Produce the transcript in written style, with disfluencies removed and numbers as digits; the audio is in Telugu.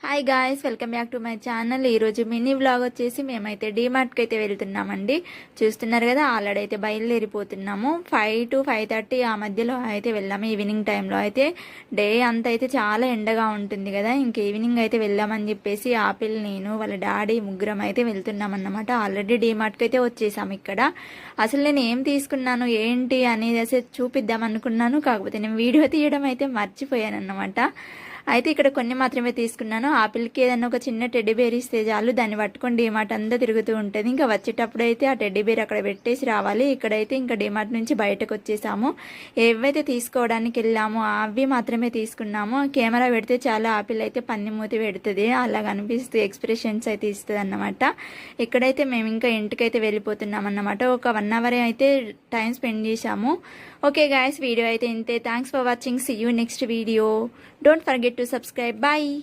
Hi guys, welcome back to my channel. ఈరోజు మినీ వ్లాగ్ వచ్చేసి మేమైతే డీమార్ట్కి అయితే వెళ్తున్నామండి. చూస్తున్నారు కదా, ఆల్రెడీ అయితే బయలుదేరిపోతున్నాము. 5 to 5:30 ఆ మధ్యలో అయితే వెళ్ళాము. ఈవినింగ్ టైంలో అయితే డే అంతా అయితే చాలా ఎండగా ఉంటుంది కదా, ఇంక ఈవినింగ్ అయితే వెళ్దామని చెప్పేసి ఆపిల్, నేను, వాళ్ళ డాడీ ముగ్గురం అయితే వెళ్తున్నాం అన్నమాట. ఆల్రెడీ డీమార్ట్కి అయితే వచ్చేసాము. ఇక్కడ అసలు నేను ఏం తీసుకున్నాను ఏంటి అనేది అసలు చూపిద్దాం అనుకున్నాను, కాకపోతే నేను వీడియో తీయడం అయితే మర్చిపోయాను అన్నమాట. అయితే ఇక్కడ కొన్ని మాత్రమే తీసుకున్నాను. ఆపిల్కి ఏదైనా ఒక చిన్న టెడ్డీ బేర్ ఇస్తే చాలు, దాన్ని పట్టుకొని డీమార్ట్ అంతా తిరుగుతూ ఉంటుంది. ఇంకా వచ్చేటప్పుడు అయితే ఆ టెడ్డీ బేర్ అక్కడ పెట్టేసి రావాలి. ఇక్కడైతే ఇంకా డీమార్ట్ నుంచి బయటకు వచ్చేసాము. ఏవైతే తీసుకోవడానికి వెళ్ళామో అవి మాత్రమే తీసుకున్నాము. కెమెరా పెడితే చాలా ఆపిల్ అయితే పన్నిమూతి పెడుతుంది, అలా కనిపిస్తుంది, ఎక్స్ప్రెషన్స్ అయితే ఇస్తుంది అన్నమాట. ఇక్కడైతే మేము ఇంకా ఇంటికైతే వెళ్ళిపోతున్నాం అన్నమాట. ఒక 1 hour అయితే టైం స్పెండ్ చేశాము. ఓకే గాయస్, వీడియో అయితే ఇంతే. Thanks for watching. See you next video. Don't forget to subscribe. Bye.